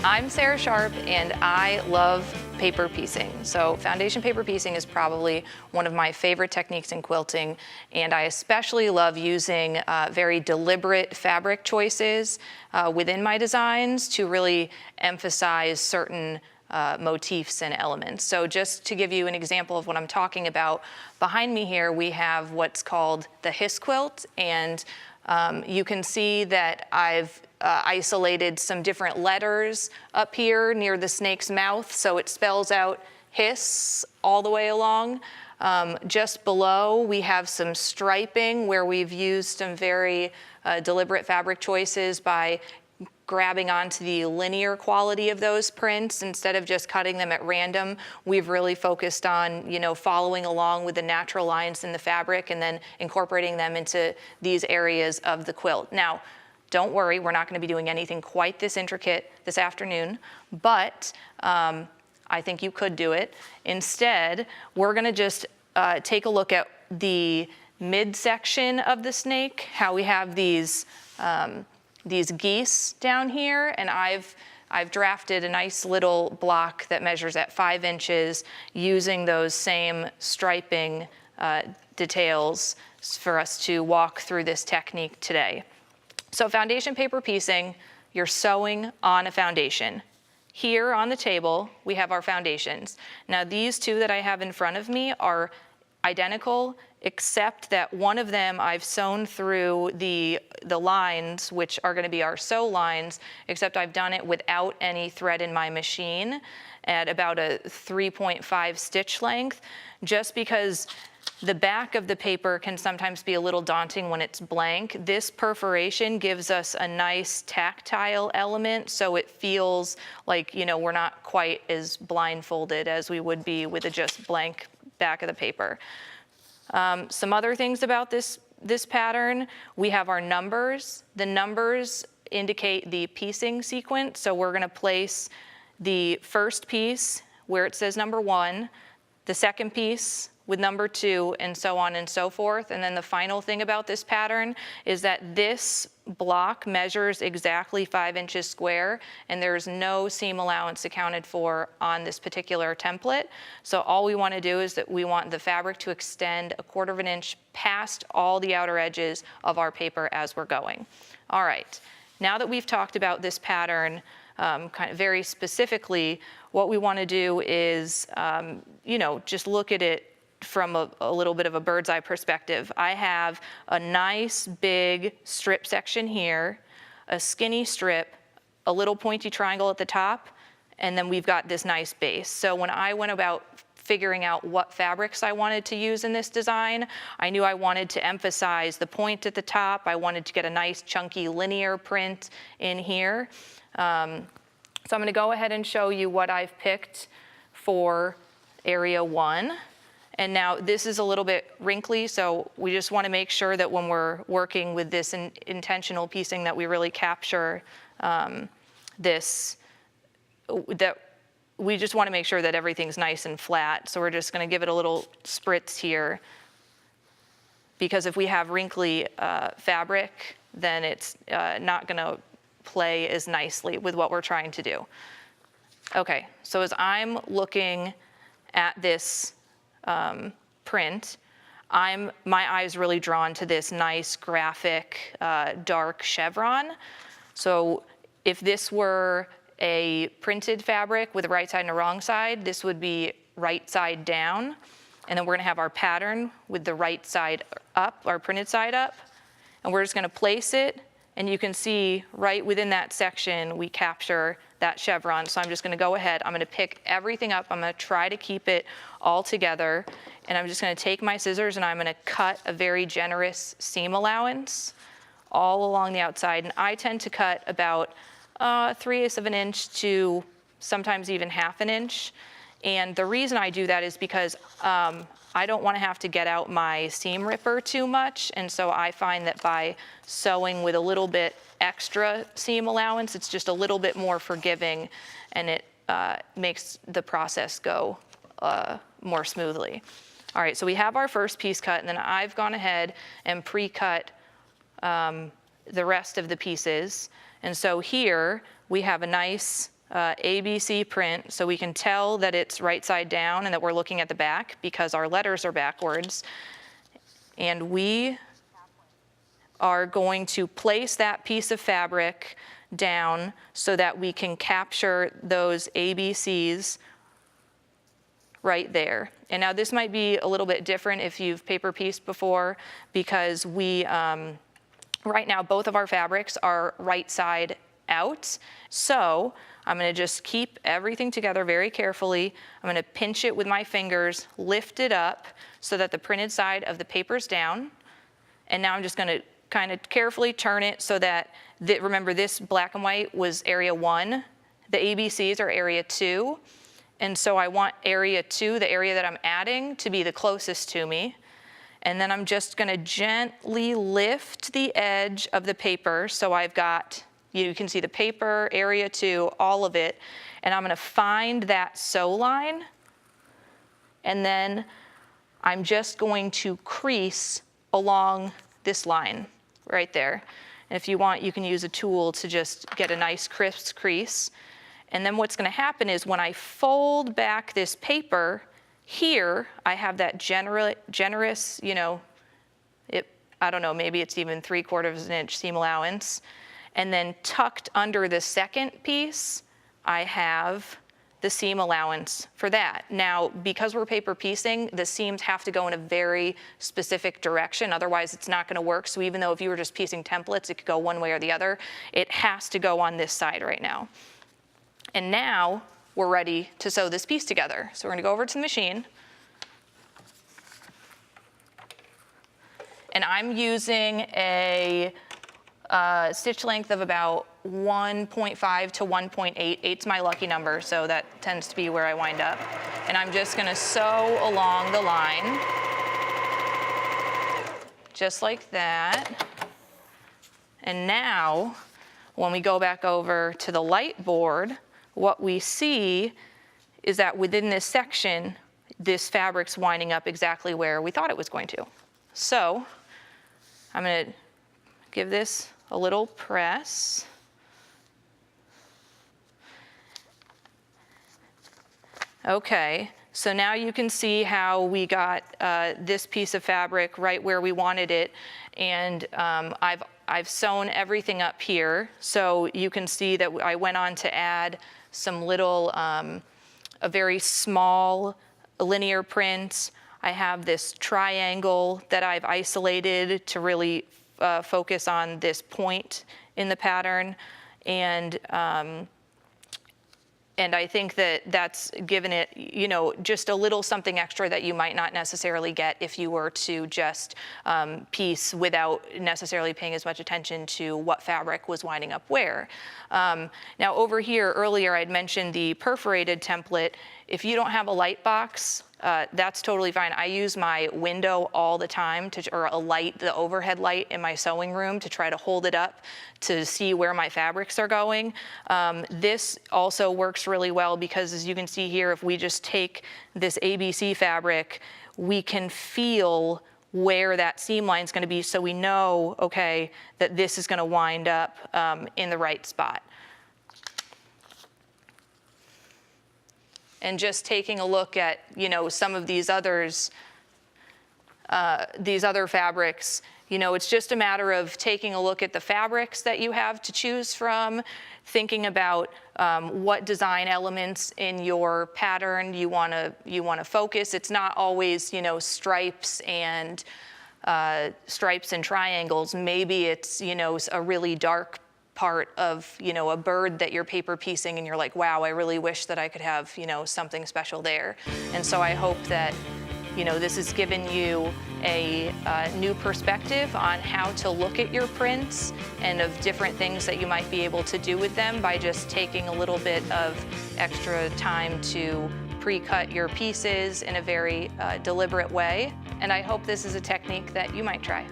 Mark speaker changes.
Speaker 1: I'm Sarah Sharp and I love paper piecing. So foundation paper piecing is probably one of my favorite techniques in quilting, and I especially love using very deliberate fabric choices within my designs to really emphasize certain motifs and elements. So just to give you an example of what I'm talking about, behind me here we have what's called the hiss quilt, and you can see that I've isolated some different letters up here near the snake's mouth, so it spells out hiss all the way along. Just below we have some striping where we've used some very deliberate fabric choices by grabbing onto the linear quality of those prints instead of just cutting them at random. We've really focused on, following along with the natural lines in the fabric and then incorporating them into these areas of the quilt. Now, don't worry, we're not going to be doing anything quite this intricate this afternoon, but I think you could do it. Instead, we're going to just take a look at the midsection of the snake, how we have these geese down here, and I've drafted a nice little block that measures at 5 inches using those same striping details for us to walk through this technique today. So foundation paper piecing, you're sewing on a foundation. Here on the table, we have our foundations. Now these two that I have in front of me are identical, except that one of them I've sewn through the lines, which are going to be our sew lines, except I've done it without any thread in my machine at about a 3.5 stitch length, just because the back of the paper can sometimes be a little daunting when it's blank. This perforation gives us a nice tactile element, so it feels like, we're not quite as blindfolded as we would be with a just blank back of the paper. Some other things about this pattern, we have our numbers. The numbers indicate the piecing sequence, so we're going to place the first piece where it says number 1, the second piece with number 2, and so on and so forth. And then the final thing about this pattern is that this block measures exactly 5 inches square, and there's no seam allowance accounted for on this particular template. So all we want to do is that we want the fabric to extend 1/4 of an inch past all the outer edges of our paper as we're going. All right, now that we've talked about this pattern kind of very specifically, what we want to do is, just look at it from a little bit of a bird's eye perspective. I have a nice big strip section here, a skinny strip, a little pointy triangle at the top, and then we've got this nice base. So when I went about figuring out what fabrics I wanted to use in this design, I knew I wanted to emphasize the point at the top. I wanted to get a nice chunky linear print in here. So I'm going to go ahead and show you what I've picked for area 1. And now this is a little bit wrinkly, so we just want to make sure that when we're working with this intentional piecing that we really capture this, that we just want to make sure that everything's nice and flat. So we're just going to give it a little spritz here, because if we have wrinkly fabric, then it's not going to play as nicely with what we're trying to do. Okay, so as I'm looking at this print, my eye's really drawn to this nice graphic dark chevron. So if this were a printed fabric with a right side and a wrong side, this would be right side down. And then we're going to have our pattern with the right side up, our printed side up. And we're just going to place it, and you can see right within that section we capture that chevron. So I'm just going to go ahead, I'm going to pick everything up, I'm going to try to keep it all together, and I'm just going to take my scissors and I'm going to cut a very generous seam allowance all along the outside. And I tend to cut about 3/8 of an inch to sometimes even 1/2 an inch. And the reason I do that is because I don't want to have to get out my seam ripper too much, and so I find that by sewing with a little bit extra seam allowance, it's just a little bit more forgiving, and it makes the process go more smoothly. All right, so we have our first piece cut, and then I've gone ahead and pre-cut the rest of the pieces. And so here we have a nice ABC print, so we can tell that it's right side down and that we're looking at the back because our letters are backwards. And we are going to place that piece of fabric down so that we can capture those ABCs right there. And now this might be a little bit different if you've paper pieced before, because we, right now both of our fabrics are right side out. So I'm gonna just keep everything together very carefully. I'm gonna pinch it with my fingers, lift it up so that the printed side of the paper's down. And now I'm just gonna kind of carefully turn it so that, remember this black and white was area 1, the ABCs are area 2. And so I want area 2, the area that I'm adding, to be the closest to me. And then I'm just gonna gently lift the edge of the paper. So I've got, you can see the paper, area 2, all of it. And I'm gonna find that sew line. And then I'm just going to crease along this line right there. And if you want, you can use a tool to just get a nice crisp crease. And then what's gonna happen is when I fold back this paper, here I have that generous, you know, I don't know, maybe it's even 3/4 inch seam allowance. And then tucked under the second piece, I have the seam allowance for that. Now, because we're paper piecing, the seams have to go in a very specific direction, otherwise it's not gonna work. So even though if you were just piecing templates, it could go one way or the other, it has to go on this side right now. And now we're ready to sew this piece together. So we're gonna go over to the machine. And I'm using a stitch length of about 1.5 to 1.8. 8's my lucky number, so that tends to be where I wind up. And I'm just gonna sew along the line, just like that. And now, when we go back over to the light board, what we see is that within this section, this fabric's winding up exactly where we thought it was going to. So I'm gonna give this a little press. Okay, so now you can see how we got this piece of fabric right where we wanted it. And I've sewn everything up here. So you can see that I went on to add some little, a very small linear print. I have this triangle that I've isolated to really focus on this point in the pattern. And I think that that's given it, you know, just a little something extra that you might not necessarily get if you were to just piece without necessarily paying as much attention to what fabric was winding up where. Now over here, earlier I'd mentioned the perforated template. If you don't have a light box, that's totally fine. I use my window all the time, or a light, the overhead light in my sewing room, to try to hold it up to see where my fabrics are going. This also works really well because, as you can see here, if we just take this ABC fabric, we can feel where that seam line is going to be, so we know, okay, that this is going to wind up in the right spot. And just taking a look at, you know, some of these others, these other fabrics, you know, it's just a matter of taking a look at the fabrics that you have to choose from, thinking about what design elements in your pattern you want to focus. It's not always, you know, stripes and triangles. Maybe it's, you know, a really dark part of, you know, a bird that you're paper piecing and you're like, wow, I really wish that I could have, you know, something special there. And so I hope that, you know, this has given you a new perspective on how to look at your prints and of different things that you might be able to do with them by just taking a little bit of extra time to pre-cut your pieces in a very deliberate way. And I hope this is a technique that you might try.